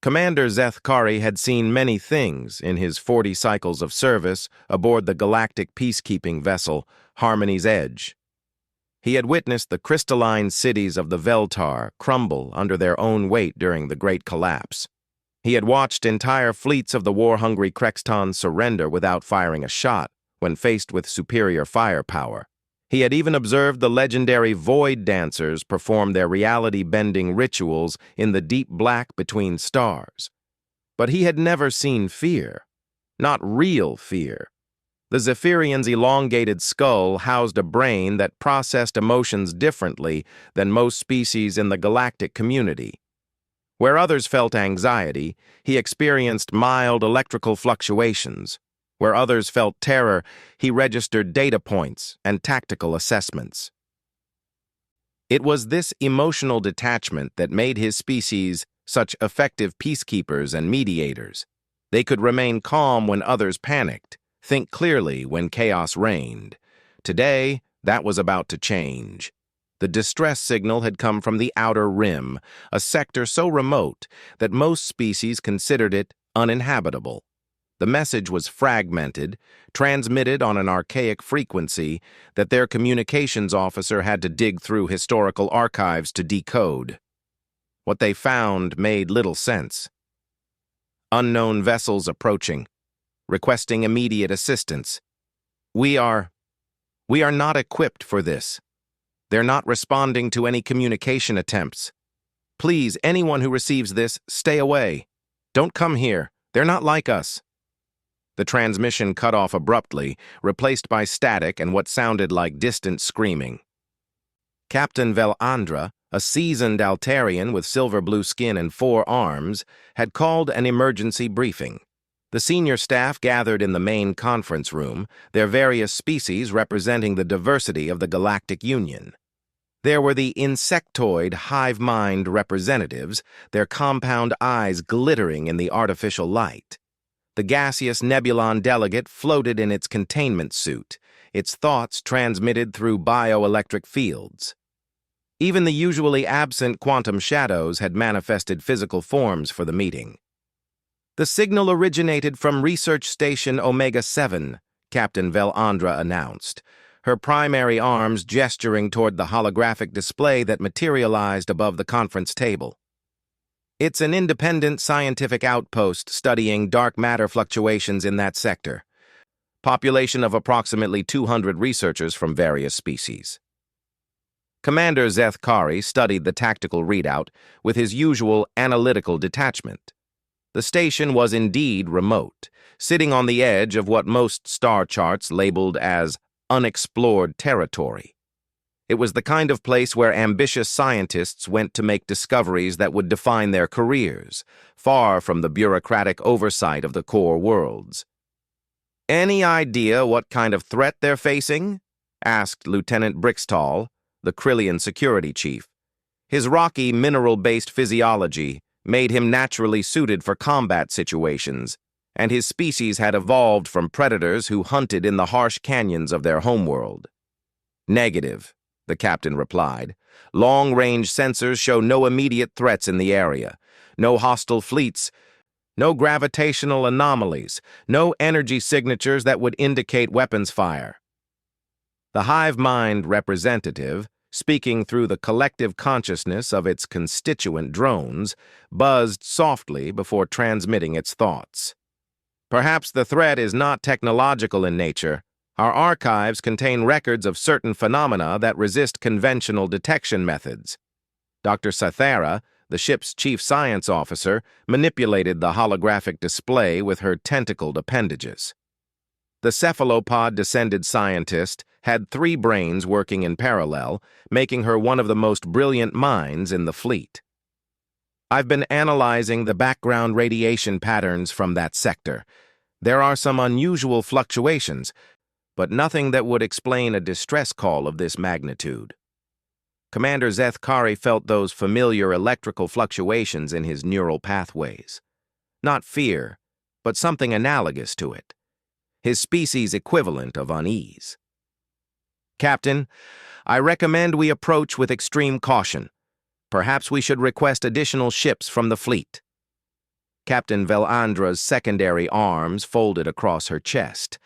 Commander Zeth Kari had seen many things in his 40 cycles of service aboard the galactic peacekeeping vessel Harmony's Edge. He had witnessed the crystalline cities of the Veltar crumble under their own weight during the Great Collapse. He had watched entire fleets of the war-hungry Krexton surrender without firing a shot when faced with superior firepower. He had even observed the legendary Void Dancers perform their reality-bending rituals in the deep black between stars. But he had never seen fear. Not real fear. The Zephyrian's elongated skull housed a brain that processed emotions differently than most species in the galactic community. Where others felt anxiety, he experienced mild electrical fluctuations. Where others felt terror, he registered data points and tactical assessments. It was this emotional detachment that made his species such effective peacekeepers and mediators. They could remain calm when others panicked, think clearly when chaos reigned. Today, that was about to change. The distress signal had come from the Outer Rim, a sector so remote that most species considered it uninhabitable. The message was fragmented, transmitted on an archaic frequency that their communications officer had to dig through historical archives to decode. What they found made little sense. Unknown vessels approaching, requesting immediate assistance. We are not equipped for this. They're not responding to any communication attempts. Please, anyone who receives this, stay away. Don't come here. They're not like us. The transmission cut off abruptly, replaced by static and what sounded like distant screaming. Captain Velandra, a seasoned Altarian with silver-blue skin and 4 arms, had called an emergency briefing. The senior staff gathered in the main conference room, their various species representing the diversity of the Galactic Union. There were the insectoid hive mind representatives, their compound eyes glittering in the artificial light. The gaseous Nebulon delegate floated in its containment suit, its thoughts transmitted through bioelectric fields. Even the usually absent quantum shadows had manifested physical forms for the meeting. The signal originated from Research Station Omega-7, Captain Velandra announced, her primary arms gesturing toward the holographic display that materialized above the conference table. It's an independent scientific outpost studying dark matter fluctuations in that sector. Population of approximately 200 researchers from various species. Commander Zeth Kari studied the tactical readout with his usual analytical detachment. The station was indeed remote, sitting on the edge of what most star charts labeled as unexplored territory. It was the kind of place where ambitious scientists went to make discoveries that would define their careers, far from the bureaucratic oversight of the core worlds. "Any idea what kind of threat they're facing?" asked Lieutenant Brixtall, the Krillian security chief. His rocky, mineral-based physiology made him naturally suited for combat situations, and his species had evolved from predators who hunted in the harsh canyons of their homeworld. "Negative," the captain replied. "Long-range sensors show no immediate threats in the area. No hostile fleets, no gravitational anomalies, no energy signatures that would indicate weapons fire." The hive mind representative, speaking through the collective consciousness of its constituent drones, buzzed softly before transmitting its thoughts. "Perhaps the threat is not technological in nature. Our archives contain records of certain phenomena that resist conventional detection methods." Dr. Sathara, the ship's chief science officer, manipulated the holographic display with her tentacled appendages. The cephalopod-descended scientist had 3 brains working in parallel, making her one of the most brilliant minds in the fleet. "I've been analyzing the background radiation patterns from that sector. There are some unusual fluctuations, but nothing that would explain a distress call of this magnitude." Commander Zeth Kari felt those familiar electrical fluctuations in his neural pathways. Not fear, but something analogous to it. His species' equivalent of unease. "Captain, I recommend we approach with extreme caution. Perhaps we should request additional ships from the fleet." Captain Velandra's secondary arms folded across her chest,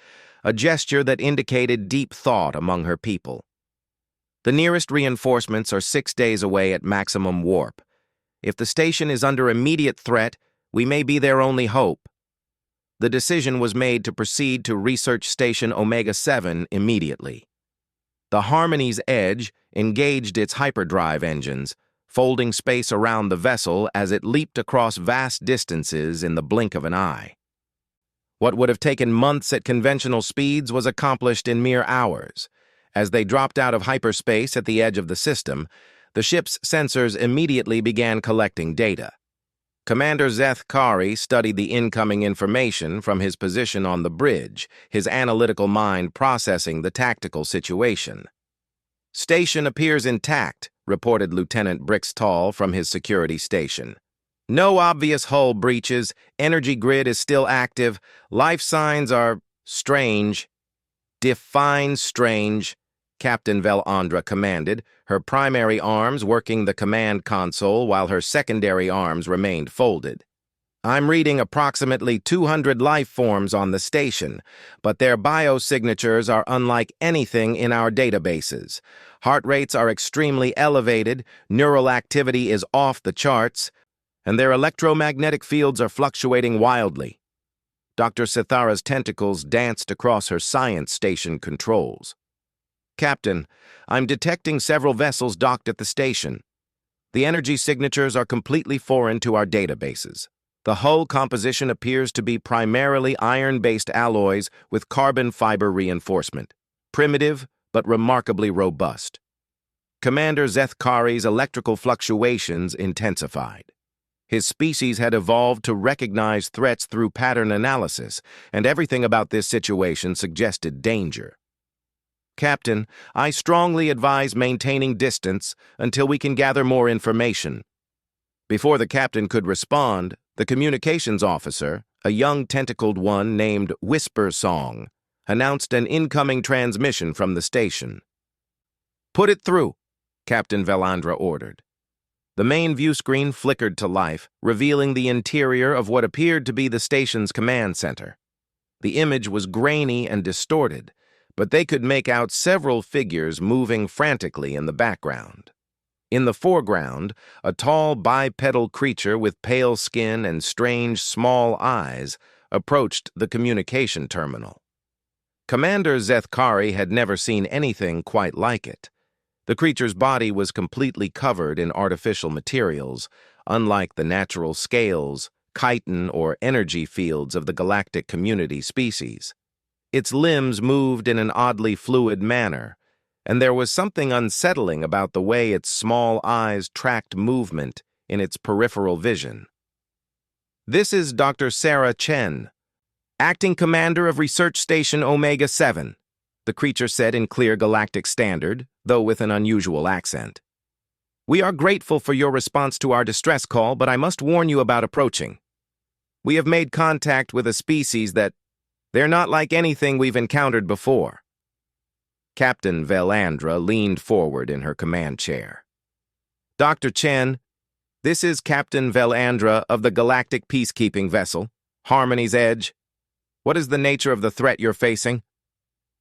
a gesture that indicated deep thought among her people. The nearest reinforcements are 6 days away at maximum warp. If the station is under immediate threat, we may be their only hope. The decision was made to proceed to Research Station Omega-7 immediately. The Harmony's Edge engaged its hyperdrive engines, folding space around the vessel as it leaped across vast distances in the blink of an eye. What would have taken months at conventional speeds was accomplished in mere hours. As they dropped out of hyperspace at the edge of the system, the ship's sensors immediately began collecting data. Commander Zeth Kari studied the incoming information from his position on the bridge, his analytical mind processing the tactical situation. "Station appears intact," reported Lieutenant Brixtall from his security station. "No obvious hull breaches, energy grid is still active, life signs are strange." "Define strange," Captain Velandra commanded, her primary arms working the command console while her secondary arms remained folded. "I'm reading approximately 200 life forms on the station, but their biosignatures are unlike anything in our databases. Heart rates are extremely elevated, neural activity is off the charts, and their electromagnetic fields are fluctuating wildly." Dr. Sithara's tentacles danced across her science station controls. "Captain, I'm detecting several vessels docked at the station. The energy signatures are completely foreign to our databases. The hull composition appears to be primarily iron-based alloys with carbon fiber reinforcement. Primitive, but remarkably robust." Commander Zeth Kari's electrical fluctuations intensified. His species had evolved to recognize threats through pattern analysis, and everything about this situation suggested danger. "Captain, I strongly advise maintaining distance until we can gather more information." Before the captain could respond, the communications officer, a young tentacled one named Whisper Song, announced an incoming transmission from the station. "Put it through," Captain Velandra ordered. The main view screen flickered to life, revealing the interior of what appeared to be the station's command center. The image was grainy and distorted, but they could make out several figures moving frantically in the background. In the foreground, a tall bipedal creature with pale skin and strange small eyes approached the communication terminal. Commander Zeth Kari had never seen anything quite like it. The creature's body was completely covered in artificial materials, unlike the natural scales, chitin, or energy fields of the galactic community species. Its limbs moved in an oddly fluid manner, and there was something unsettling about the way its small eyes tracked movement in its peripheral vision. "This is Dr. Sarah Chen, Acting Commander of Research Station Omega-7, the creature said in clear galactic standard, though with an unusual accent. "We are grateful for your response to our distress call, but I must warn you about approaching. We have made contact with a species that they're not like anything we've encountered before." Captain Velandra leaned forward in her command chair. "Dr. Chen, this is Captain Velandra of the Galactic Peacekeeping Vessel, Harmony's Edge. What is the nature of the threat you're facing?"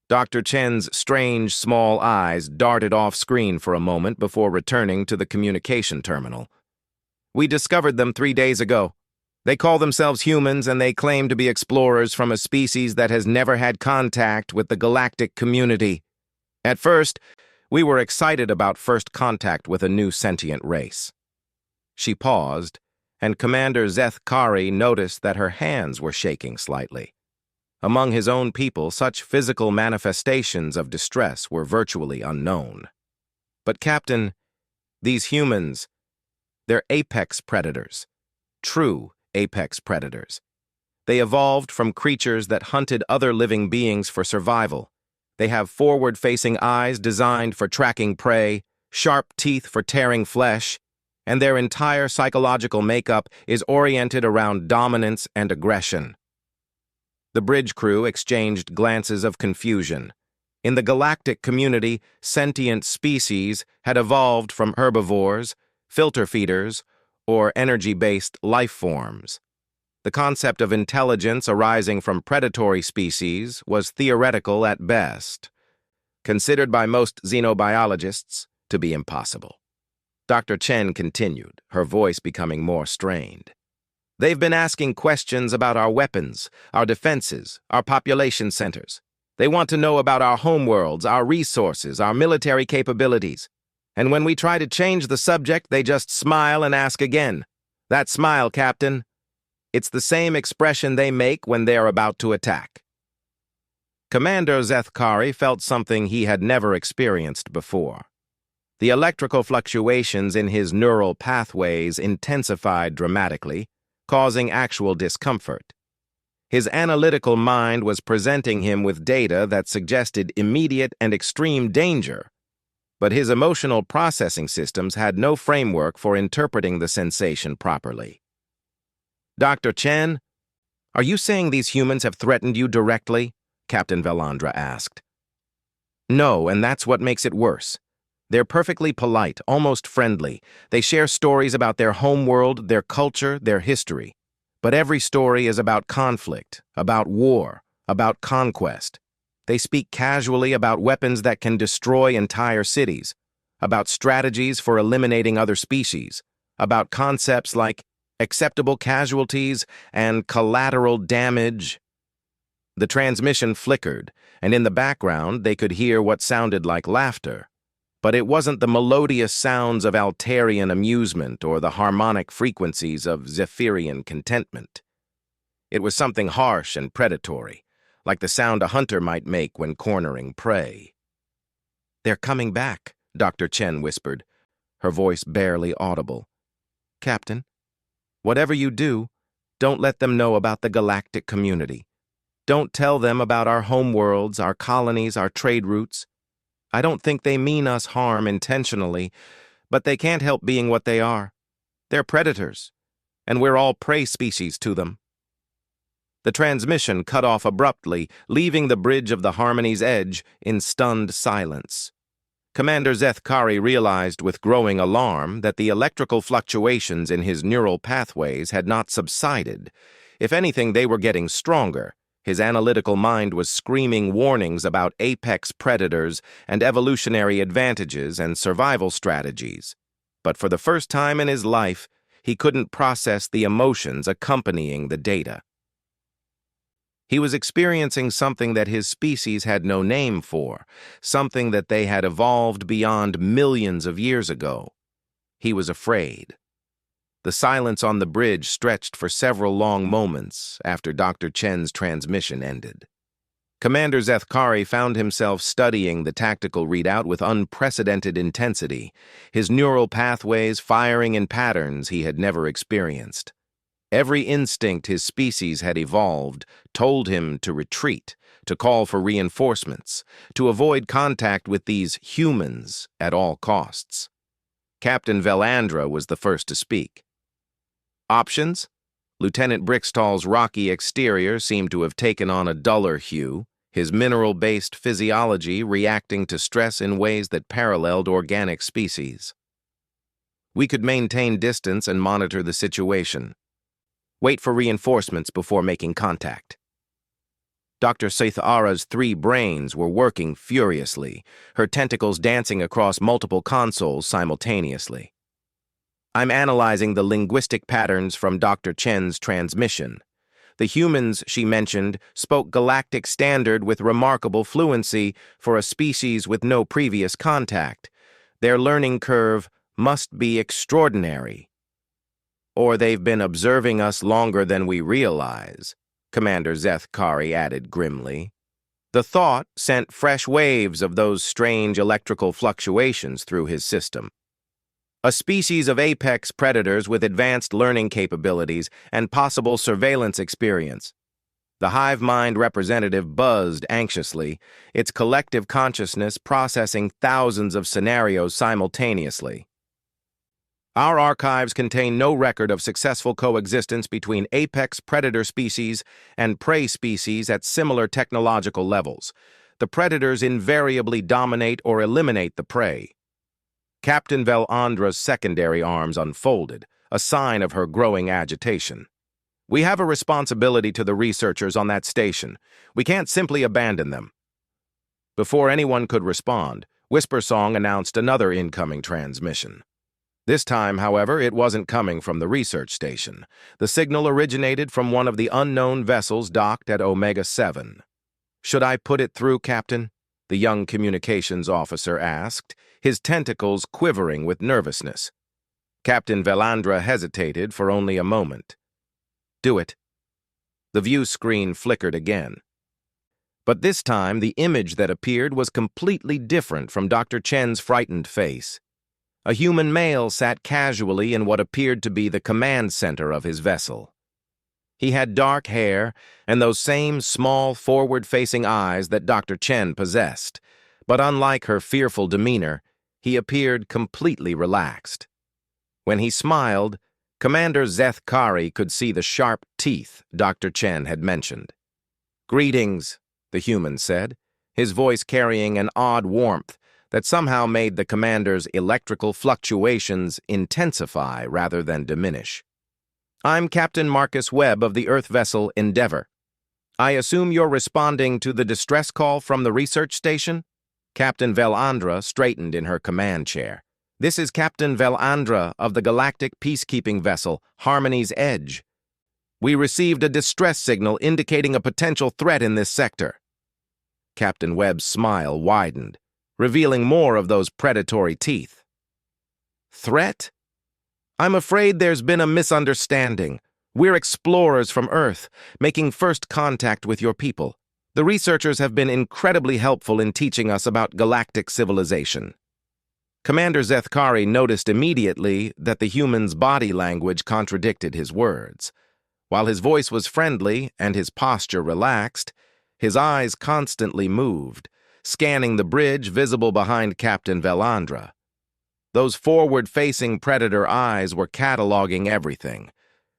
Dr. Chen's strange, small eyes darted off-screen for a moment before returning to the communication terminal. "We discovered them 3 days ago. They call themselves humans, and they claim to be explorers from a species that has never had contact with the galactic community. At first, we were excited about first contact with a new sentient race." She paused, and Commander Zeth Kari noticed that her hands were shaking slightly. Among his own people, such physical manifestations of distress were virtually unknown. "But Captain, these humans, they're apex predators. True apex predators. They evolved from creatures that hunted other living beings for survival. They have forward-facing eyes designed for tracking prey, sharp teeth for tearing flesh, and their entire psychological makeup is oriented around dominance and aggression." The bridge crew exchanged glances of confusion. In the galactic community, sentient species had evolved from herbivores, filter feeders, or energy-based life forms. The concept of intelligence arising from predatory species was theoretical at best, considered by most xenobiologists to be impossible. Dr. Chen continued, her voice becoming more strained. They've been asking questions about our weapons, our defenses, our population centers. They want to know about our homeworlds, our resources, our military capabilities. And when we try to change the subject, they just smile and ask again. That smile, Captain. It's the same expression they make when they're about to attack. Commander Zethkari felt something he had never experienced before. The electrical fluctuations in his neural pathways intensified dramatically, causing actual discomfort. His analytical mind was presenting him with data that suggested immediate and extreme danger, but his emotional processing systems had no framework for interpreting the sensation properly. Dr. Chen, are you saying these humans have threatened you directly? Captain Velandra asked. No, and that's what makes it worse. They're perfectly polite, almost friendly. They share stories about their homeworld, their culture, their history. But every story is about conflict, about war, about conquest. They speak casually about weapons that can destroy entire cities, about strategies for eliminating other species, about concepts like acceptable casualties and collateral damage. The transmission flickered, and in the background they could hear what sounded like laughter. But it wasn't the melodious sounds of Altarian amusement or the harmonic frequencies of Zephyrian contentment. It was something harsh and predatory, like the sound a hunter might make when cornering prey. They're coming back, Dr. Chen whispered, her voice barely audible. Captain, whatever you do, don't let them know about the galactic community. Don't tell them about our homeworlds, our colonies, our trade routes. I don't think they mean us harm intentionally, but they can't help being what they are. They're predators, and we're all prey species to them. The transmission cut off abruptly, leaving the bridge of the Harmony's edge in stunned silence. Commander Zethkari realized with growing alarm that the electrical fluctuations in his neural pathways had not subsided. If anything, they were getting stronger. His analytical mind was screaming warnings about apex predators and evolutionary advantages and survival strategies. But for the first time in his life, he couldn't process the emotions accompanying the data. He was experiencing something that his species had no name for, something that they had evolved beyond millions of years ago. He was afraid. The silence on the bridge stretched for several long moments after Dr. Chen's transmission ended. Commander Zethkari found himself studying the tactical readout with unprecedented intensity, his neural pathways firing in patterns he had never experienced. Every instinct his species had evolved told him to retreat, to call for reinforcements, to avoid contact with these humans at all costs. Captain Velandra was the first to speak. Options? Lieutenant Brickstall's rocky exterior seemed to have taken on a duller hue, his mineral-based physiology reacting to stress in ways that paralleled organic species. We could maintain distance and monitor the situation. Wait for reinforcements before making contact. Dr. Seithara's 3 brains were working furiously, her tentacles dancing across multiple consoles simultaneously. I'm analyzing the linguistic patterns from Dr. Chen's transmission. The humans, she mentioned, spoke Galactic Standard with remarkable fluency for a species with no previous contact. Their learning curve must be extraordinary. Or they've been observing us longer than we realize, Commander Zethkari added grimly. The thought sent fresh waves of those strange electrical fluctuations through his system. A species of apex predators with advanced learning capabilities and possible surveillance experience. The hive mind representative buzzed anxiously, its collective consciousness processing thousands of scenarios simultaneously. Our archives contain no record of successful coexistence between apex predator species and prey species at similar technological levels. The predators invariably dominate or eliminate the prey. Captain Velandra's secondary arms unfolded, a sign of her growing agitation. We have a responsibility to the researchers on that station. We can't simply abandon them. Before anyone could respond, Whisper Song announced another incoming transmission. This time, however, it wasn't coming from the research station. The signal originated from one of the unknown vessels docked at Omega 7. "Should I put it through, Captain?" the young communications officer asked, his tentacles quivering with nervousness. Captain Velandra hesitated for only a moment. "Do it." The view screen flickered again. But this time, the image that appeared was completely different from Dr. Chen's frightened face. A human male sat casually in what appeared to be the command center of his vessel. He had dark hair and those same small, forward-facing eyes that Dr. Chen possessed, but unlike her fearful demeanor, he appeared completely relaxed. When he smiled, Commander Zeth Kari could see the sharp teeth Dr. Chen had mentioned. "Greetings," the human said, his voice carrying an odd warmth that somehow made the commander's electrical fluctuations intensify rather than diminish. "I'm Captain Marcus Webb of the Earth vessel Endeavor. I assume you're responding to the distress call from the research station?" Captain Velandra straightened in her command chair. "This is Captain Velandra of the Galactic peacekeeping vessel Harmony's Edge. We received a distress signal indicating a potential threat in this sector." Captain Webb's smile widened, revealing more of those predatory teeth. "Threat? I'm afraid there's been a misunderstanding. We're explorers from Earth, making first contact with your people. The researchers have been incredibly helpful in teaching us about galactic civilization." Commander Zeth Kari noticed immediately that the human's body language contradicted his words. While his voice was friendly and his posture relaxed, his eyes constantly moved, scanning the bridge visible behind Captain Velandra. Those forward-facing predator eyes were cataloging everything: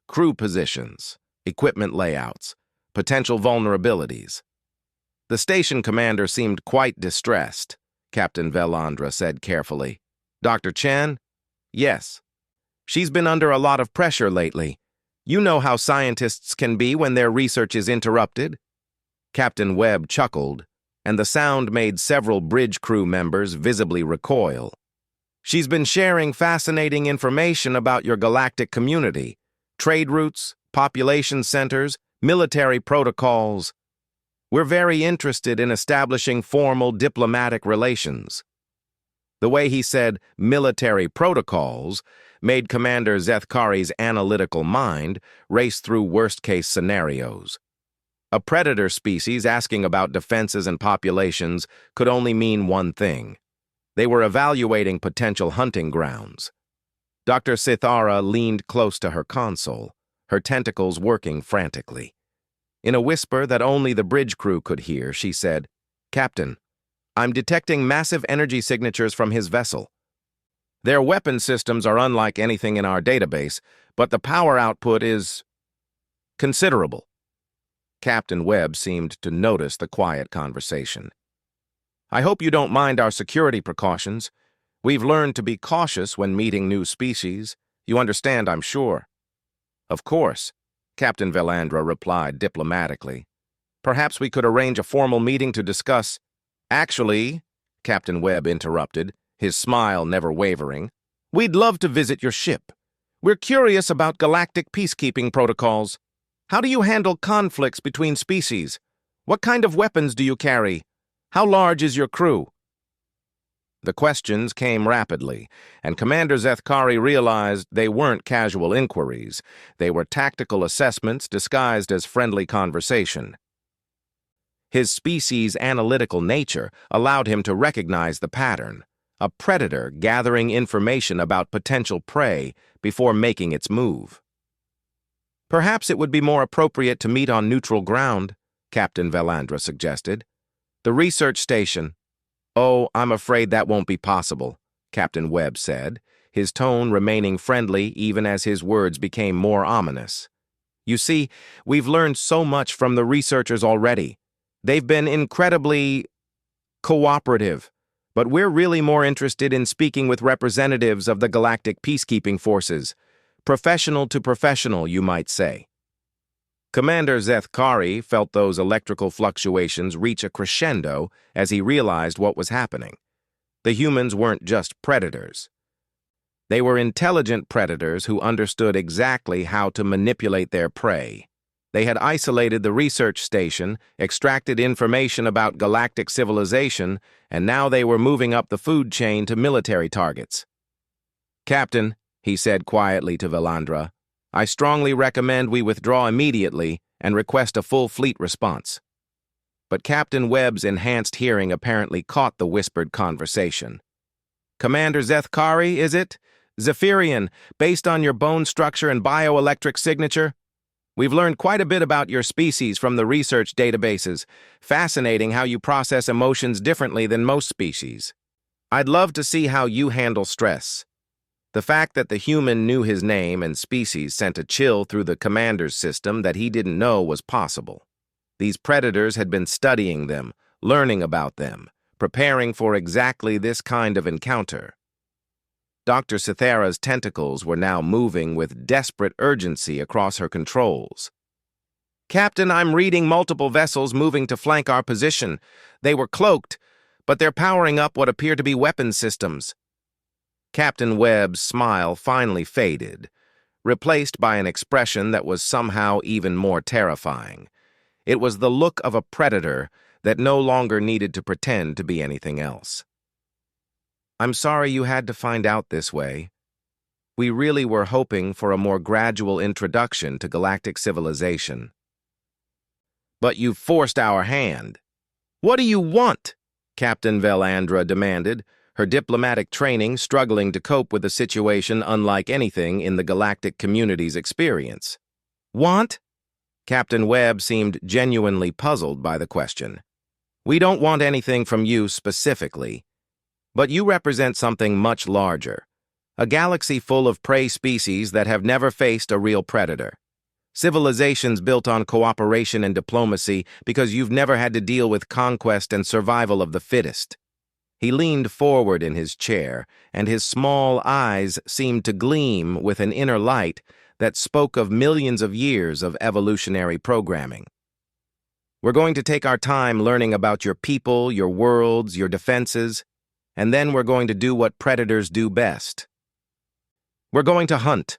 crew positions, equipment layouts, potential vulnerabilities. The station commander seemed quite distressed. Captain Velandra said carefully. "Dr. Chen?" "Yes. She's been under a lot of pressure lately. You know how scientists can be when their research is interrupted." Captain Webb chuckled, and the sound made several bridge crew members visibly recoil. "She's been sharing fascinating information about your galactic community, trade routes, population centers, military protocols. We're very interested in establishing formal diplomatic relations." The way he said military protocols made Commander Zeth Kari's analytical mind race through worst-case scenarios. A predator species asking about defenses and populations could only mean one thing. They were evaluating potential hunting grounds. Dr. Sithara leaned close to her console, her tentacles working frantically. In a whisper that only the bridge crew could hear, she said, "Captain, I'm detecting massive energy signatures from his vessel. Their weapon systems are unlike anything in our database, but the power output is considerable." Captain Webb seemed to notice the quiet conversation. "I hope you don't mind our security precautions. We've learned to be cautious when meeting new species. You understand, I'm sure." "Of course," Captain Velandra replied diplomatically. "Perhaps we could arrange a formal meeting to discuss—" "Actually," Captain Webb interrupted, his smile never wavering, "we'd love to visit your ship. We're curious about galactic peacekeeping protocols. How do you handle conflicts between species? What kind of weapons do you carry? How large is your crew?" The questions came rapidly, and Commander Zeth Kari realized they weren't casual inquiries. They were tactical assessments disguised as friendly conversation. His species' analytical nature allowed him to recognize the pattern: a predator gathering information about potential prey before making its move. "Perhaps it would be more appropriate to meet on neutral ground," Captain Velandra suggested. "The research station—" "Oh, I'm afraid that won't be possible," Captain Webb said, his tone remaining friendly even as his words became more ominous. "You see, we've learned so much from the researchers already. They've been incredibly cooperative, but we're really more interested in speaking with representatives of the galactic peacekeeping forces. Professional to professional, you might say." Commander Zethkari felt those electrical fluctuations reach a crescendo as he realized what was happening. The humans weren't just predators. They were intelligent predators who understood exactly how to manipulate their prey. They had isolated the research station, extracted information about galactic civilization, and now they were moving up the food chain to military targets. "Captain," he said quietly to Velandra, "I strongly recommend we withdraw immediately and request a full fleet response." But Captain Webb's enhanced hearing apparently caught the whispered conversation. "Commander Zethkari, is it? Zephyrian, based on your bone structure and bioelectric signature? We've learned quite a bit about your species from the research databases. Fascinating how you process emotions differently than most species. I'd love to see how you handle stress." The fact that the human knew his name and species sent a chill through the commander's system that he didn't know was possible. These predators had been studying them, learning about them, preparing for exactly this kind of encounter. Dr. Cythera's tentacles were now moving with desperate urgency across her controls. "Captain, I'm reading multiple vessels moving to flank our position. They were cloaked, but they're powering up what appear to be weapon systems." Captain Webb's smile finally faded, replaced by an expression that was somehow even more terrifying. It was the look of a predator that no longer needed to pretend to be anything else. "I'm sorry you had to find out this way. We really were hoping for a more gradual introduction to galactic civilization. But you've forced our hand." "What do you want?" Captain Velandra demanded, her diplomatic training struggling to cope with a situation unlike anything in the galactic community's experience. "Want?" Captain Webb seemed genuinely puzzled by the question. "We don't want anything from you specifically, but you represent something much larger, a galaxy full of prey species that have never faced a real predator. Civilizations built on cooperation and diplomacy because you've never had to deal with conquest and survival of the fittest." He leaned forward in his chair, and his small eyes seemed to gleam with an inner light that spoke of millions of years of evolutionary programming. "We're going to take our time learning about your people, your worlds, your defenses, and then we're going to do what predators do best. We're going to hunt."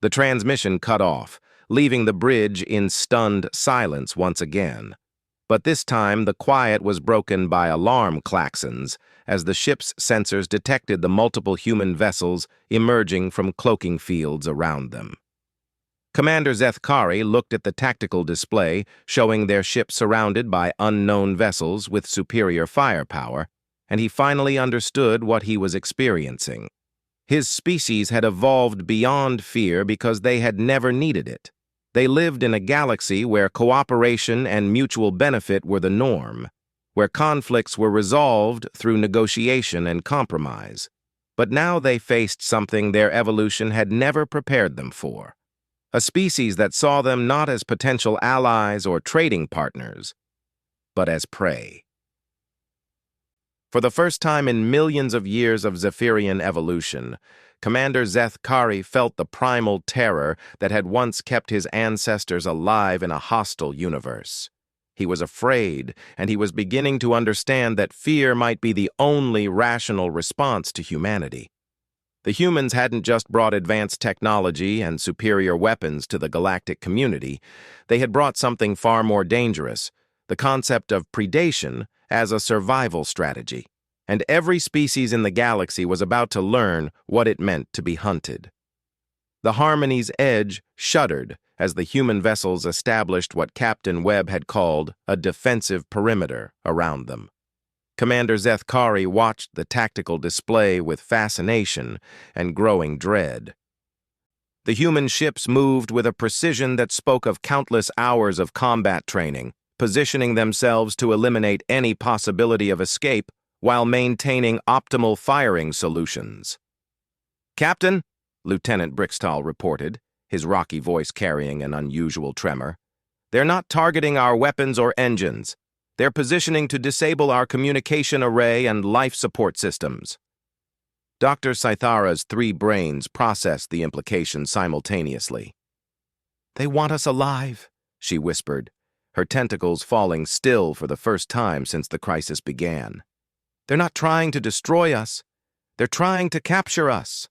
The transmission cut off, leaving the bridge in stunned silence once again. But this time, the quiet was broken by alarm klaxons as the ship's sensors detected the multiple human vessels emerging from cloaking fields around them. Commander Zethkari looked at the tactical display showing their ship surrounded by unknown vessels with superior firepower, and he finally understood what he was experiencing. His species had evolved beyond fear because they had never needed it. They lived in a galaxy where cooperation and mutual benefit were the norm, where conflicts were resolved through negotiation and compromise. But now they faced something their evolution had never prepared them for, a species that saw them not as potential allies or trading partners, but as prey. For the first time in millions of years of Zephyrian evolution, Commander Zethkari felt the primal terror that had once kept his ancestors alive in a hostile universe. He was afraid, and he was beginning to understand that fear might be the only rational response to humanity. The humans hadn't just brought advanced technology and superior weapons to the galactic community. They had brought something far more dangerous, the concept of predation as a survival strategy. And every species in the galaxy was about to learn what it meant to be hunted. The Harmony's edge shuddered as the human vessels established what Captain Webb had called a defensive perimeter around them. Commander Zethkari watched the tactical display with fascination and growing dread. The human ships moved with a precision that spoke of countless hours of combat training, positioning themselves to eliminate any possibility of escape while maintaining optimal firing solutions. "Captain," Lieutenant Brixtall reported, his rocky voice carrying an unusual tremor, "they're not targeting our weapons or engines. They're positioning to disable our communication array and life support systems." Dr. Cythera's three brains processed the implications simultaneously. "They want us alive," she whispered, her tentacles falling still for the first time since the crisis began. "They're not trying to destroy us. They're trying to capture us."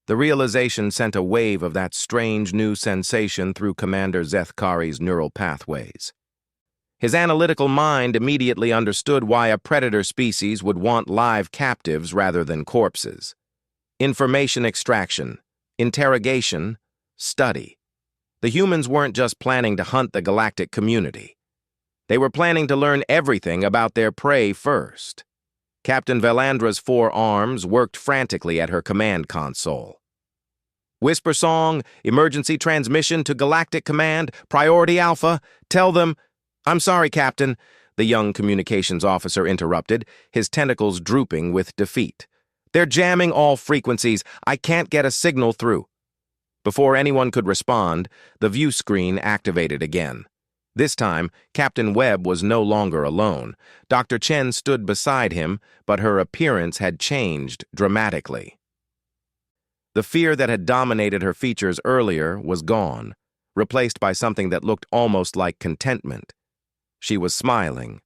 The realization sent a wave of that strange new sensation through Commander Zethkari's neural pathways. His analytical mind immediately understood why a predator species would want live captives rather than corpses. Information extraction, interrogation, study. The humans weren't just planning to hunt the galactic community. They were planning to learn everything about their prey first. Captain Valandra's 4 arms worked frantically at her command console. "Whisper Song, emergency transmission to Galactic Command, Priority Alpha, tell them—" "I'm sorry, Captain," the young communications officer interrupted, his tentacles drooping with defeat. "They're jamming all frequencies. I can't get a signal through." Before anyone could respond, the view screen activated again. This time, Captain Webb was no longer alone. Dr. Chen stood beside him, but her appearance had changed dramatically. The fear that had dominated her features earlier was gone, replaced by something that looked almost like contentment. She was smiling.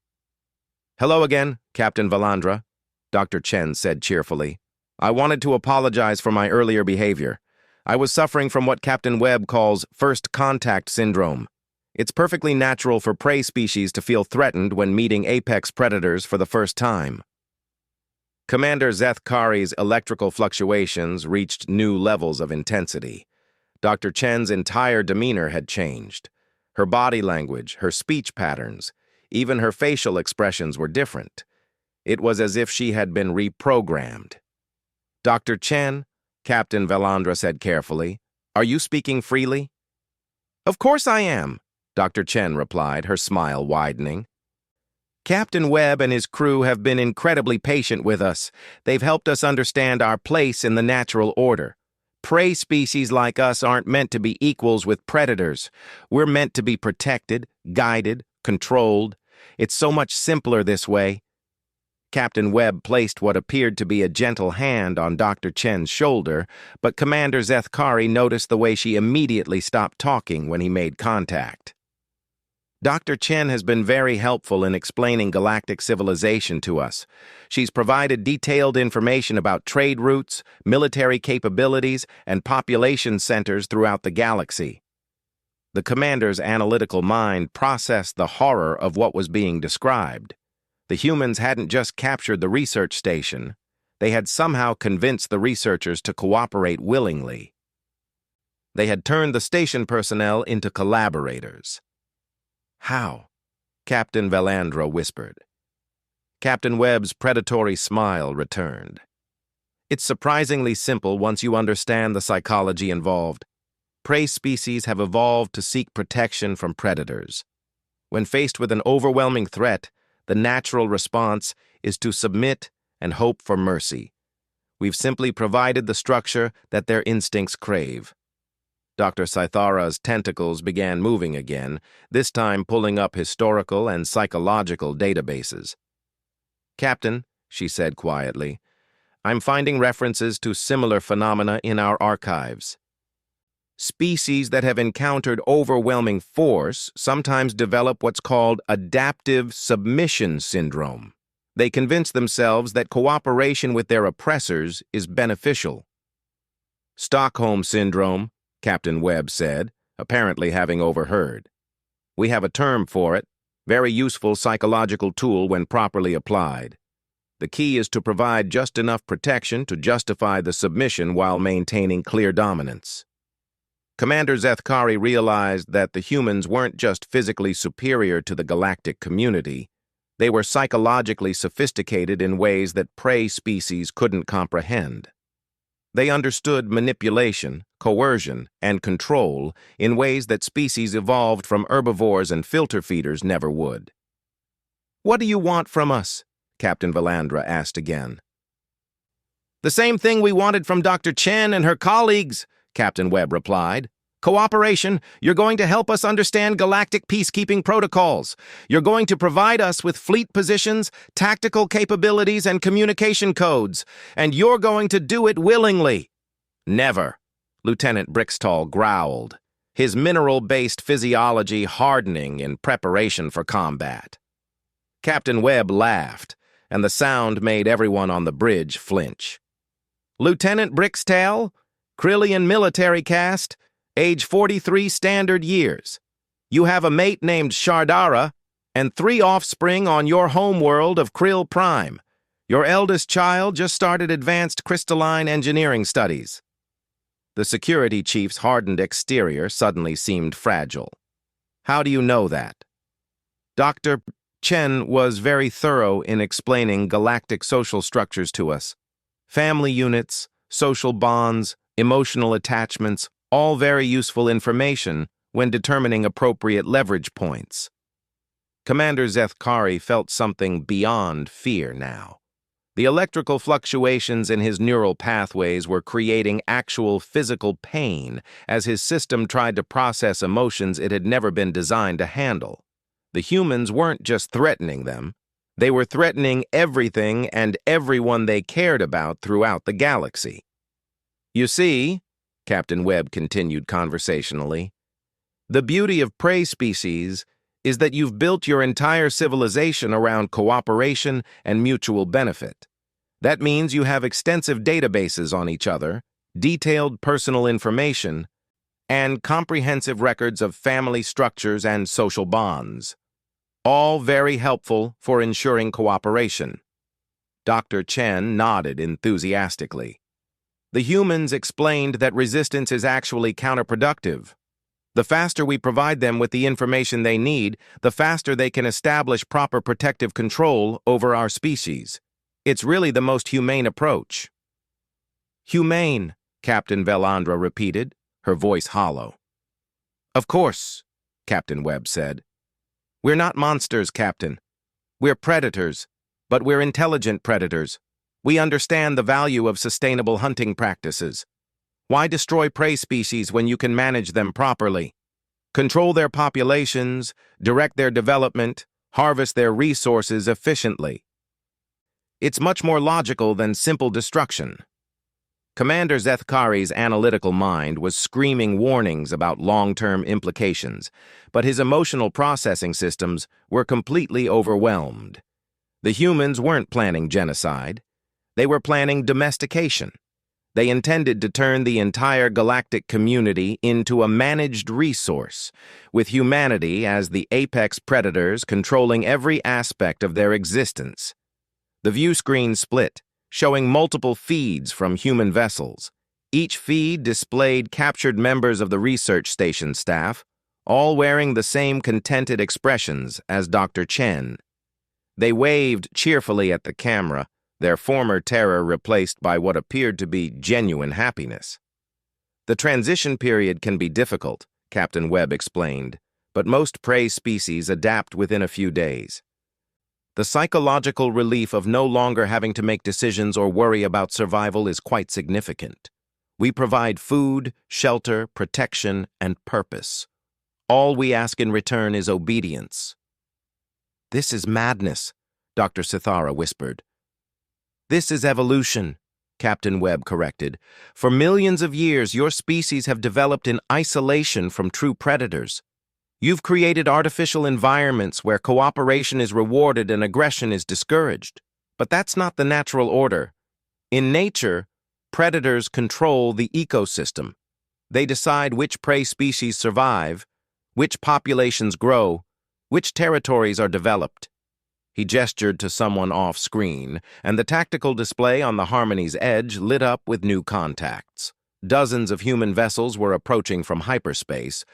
"Hello again, Captain Valandra," Dr. Chen said cheerfully. "I wanted to apologize for my earlier behavior. I was suffering from what Captain Webb calls first contact syndrome. It's perfectly natural for prey species to feel threatened when meeting apex predators for the first time." Commander Zethkari's electrical fluctuations reached new levels of intensity. Dr. Chen's entire demeanor had changed. Her body language, her speech patterns, even her facial expressions were different. It was as if she had been reprogrammed. "Dr. Chen," Captain Valandra said carefully, "are you speaking freely?" "Of course I am," Dr. Chen replied, her smile widening. "Captain Webb and his crew have been incredibly patient with us. They've helped us understand our place in the natural order. Prey species like us aren't meant to be equals with predators. We're meant to be protected, guided, controlled. It's so much simpler this way." Captain Webb placed what appeared to be a gentle hand on Dr. Chen's shoulder, but Commander Zethkari noticed the way she immediately stopped talking when he made contact. "Dr. Chen has been very helpful in explaining galactic civilization to us. She's provided detailed information about trade routes, military capabilities, and population centers throughout the galaxy." The commander's analytical mind processed the horror of what was being described. The humans hadn't just captured the research station. They had somehow convinced the researchers to cooperate willingly. They had turned the station personnel into collaborators. "How?" Captain Valandra whispered. Captain Webb's predatory smile returned. "It's surprisingly simple once you understand the psychology involved. Prey species have evolved to seek protection from predators. When faced with an overwhelming threat, the natural response is to submit and hope for mercy. We've simply provided the structure that their instincts crave." Dr. Saithara's tentacles began moving again, this time pulling up historical and psychological databases. "Captain," she said quietly, "I'm finding references to similar phenomena in our archives. Species that have encountered overwhelming force sometimes develop what's called adaptive submission syndrome. They convince themselves that cooperation with their oppressors is beneficial." "Stockholm Syndrome," Captain Webb said, apparently having overheard. "We have a term for it, very useful psychological tool when properly applied. The key is to provide just enough protection to justify the submission while maintaining clear dominance." Commander Zethkari realized that the humans weren't just physically superior to the galactic community, they were psychologically sophisticated in ways that prey species couldn't comprehend. They understood manipulation, coercion, and control in ways that species evolved from herbivores and filter feeders never would. "What do you want from us?" Captain Valandra asked again. "The same thing we wanted from Dr. Chen and her colleagues," Captain Webb replied. "Cooperation. You're going to help us understand galactic peacekeeping protocols. You're going to provide us with fleet positions, tactical capabilities, and communication codes. And you're going to do it willingly." "Never," Lieutenant Brixtall growled. his mineral-based physiology hardening in preparation for combat. Captain Webb laughed, and the sound made everyone on the bridge flinch. Lieutenant Brickstail, Krillian military caste, age 43 standard years. You have a mate named Shardara and 3 offspring on your homeworld of Krill Prime. Your eldest child just started advanced crystalline engineering studies. The security chief's hardened exterior suddenly seemed fragile. How do you know that? Dr. Chen was very thorough in explaining galactic social structures to us. Family units, social bonds, emotional attachments, all very useful information when determining appropriate leverage points. Commander Zethkari felt something beyond fear now. The electrical fluctuations in his neural pathways were creating actual physical pain as his system tried to process emotions it had never been designed to handle. The humans weren't just threatening them. They were threatening everything and everyone they cared about throughout the galaxy. You see, Captain Webb continued conversationally, the beauty of prey species is that you've built your entire civilization around cooperation and mutual benefit. That means you have extensive databases on each other, detailed personal information, and comprehensive records of family structures and social bonds. All very helpful for ensuring cooperation. Dr. Chen nodded enthusiastically. The humans explained that resistance is actually counterproductive. The faster we provide them with the information they need, the faster they can establish proper protective control over our species. It's really the most humane approach. Humane, Captain Velandra repeated, her voice hollow. Of course, Captain Webb said. We're not monsters, Captain. We're predators, but we're intelligent predators. We understand the value of sustainable hunting practices. Why destroy prey species when you can manage them properly? Control their populations, direct their development, harvest their resources efficiently. It's much more logical than simple destruction. Commander Zethkari's analytical mind was screaming warnings about long-term implications, but his emotional processing systems were completely overwhelmed. The humans weren't planning genocide. They were planning domestication. They intended to turn the entire galactic community into a managed resource, with humanity as the apex predators controlling every aspect of their existence. The view screen split, showing multiple feeds from human vessels. Each feed displayed captured members of the research station staff, all wearing the same contented expressions as Dr. Chen. They waved cheerfully at the camera, their former terror replaced by what appeared to be genuine happiness. The transition period can be difficult, Captain Webb explained, but most prey species adapt within a few days. The psychological relief of no longer having to make decisions or worry about survival is quite significant. We provide food, shelter, protection, and purpose. All we ask in return is obedience. This is madness, Dr. Sithara whispered. This is evolution, Captain Webb corrected. For millions of years, your species have developed in isolation from true predators. You've created artificial environments where cooperation is rewarded and aggression is discouraged. But that's not the natural order. In nature, predators control the ecosystem. They decide which prey species survive, which populations grow, which territories are developed. He gestured to someone off-screen, and the tactical display on the Harmony's edge lit up with new contacts. Dozens of human vessels were approaching from hyperspace,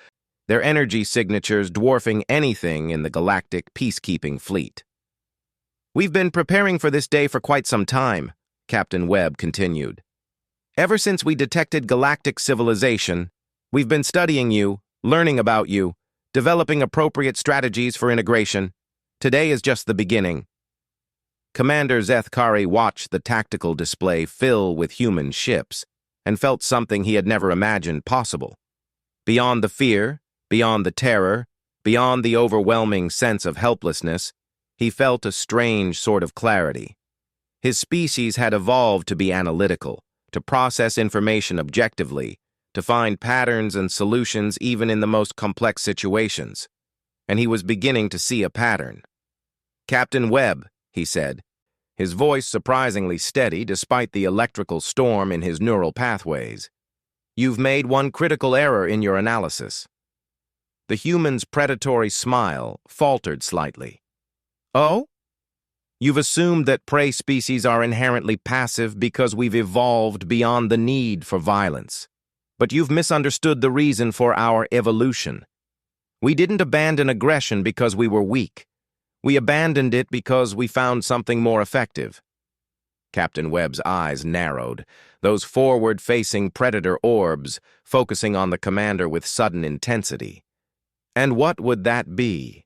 their energy signatures dwarfing anything in the galactic peacekeeping fleet. We've been preparing for this day for quite some time, Captain Webb continued. Ever since we detected galactic civilization, we've been studying you, learning about you, developing appropriate strategies for integration. Today is just the beginning. Commander Zethkari watched the tactical display fill with human ships and felt something he had never imagined possible. Beyond the fear, beyond the terror, beyond the overwhelming sense of helplessness, he felt a strange sort of clarity. His species had evolved to be analytical, to process information objectively, to find patterns and solutions even in the most complex situations. And he was beginning to see a pattern. "Captain Webb," he said, his voice surprisingly steady despite the electrical storm in his neural pathways. "You've made one critical error in your analysis." The human's predatory smile faltered slightly. "Oh? You've assumed that prey species are inherently passive because we've evolved beyond the need for violence. But you've misunderstood the reason for our evolution. We didn't abandon aggression because we were weak. We abandoned it because we found something more effective." Captain Webb's eyes narrowed, those forward-facing predator orbs focusing on the commander with sudden intensity. And what would that be?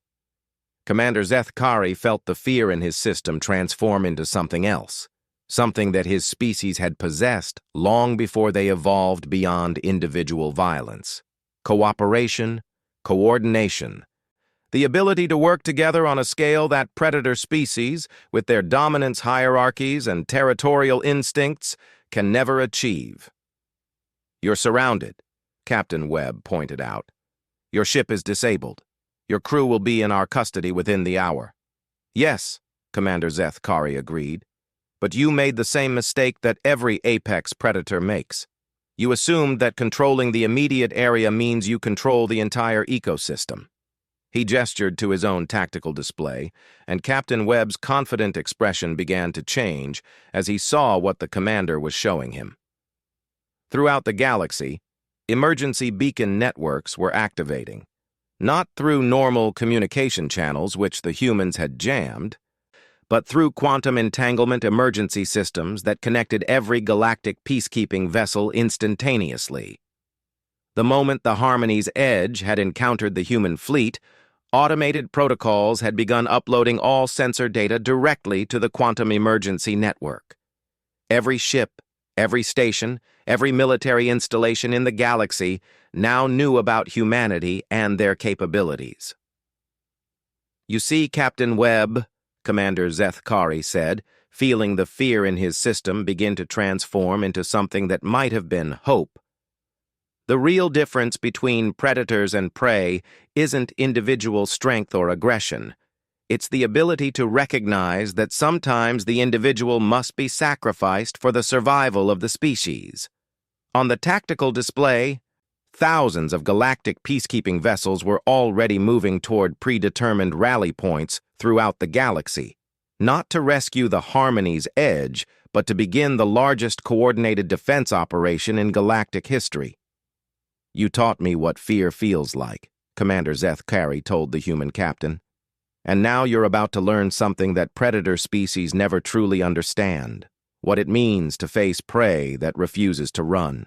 Commander Zethkari felt the fear in his system transform into something else, something that his species had possessed long before they evolved beyond individual violence. Cooperation, coordination, the ability to work together on a scale that predator species, with their dominance hierarchies and territorial instincts, can never achieve. "You're surrounded," Captain Webb pointed out. "Your ship is disabled. Your crew will be in our custody within the hour." "Yes," Commander Zethkari agreed, "but you made the same mistake that every apex predator makes. You assumed that controlling the immediate area means you control the entire ecosystem." He gestured to his own tactical display, and Captain Webb's confident expression began to change as he saw what the commander was showing him. Throughout the galaxy, emergency beacon networks were activating, not through normal communication channels which the humans had jammed, but through quantum entanglement emergency systems that connected every galactic peacekeeping vessel instantaneously. The moment the Harmony's Edge had encountered the human fleet, automated protocols had begun uploading all sensor data directly to the quantum emergency network. Every ship, every station, every military installation in the galaxy now knew about humanity and their capabilities. "You see, Captain Webb," Commander Zethkari said, feeling the fear in his system begin to transform into something that might have been hope. "The real difference between predators and prey isn't individual strength or aggression. It's the ability to recognize that sometimes the individual must be sacrificed for the survival of the species." On the tactical display, thousands of galactic peacekeeping vessels were already moving toward predetermined rally points throughout the galaxy, not to rescue the Harmony's Edge, but to begin the largest coordinated defense operation in galactic history. "You taught me what fear feels like," Commander Zethkari told the human captain. "And now you're about to learn something that predator species never truly understand, what it means to face prey that refuses to run."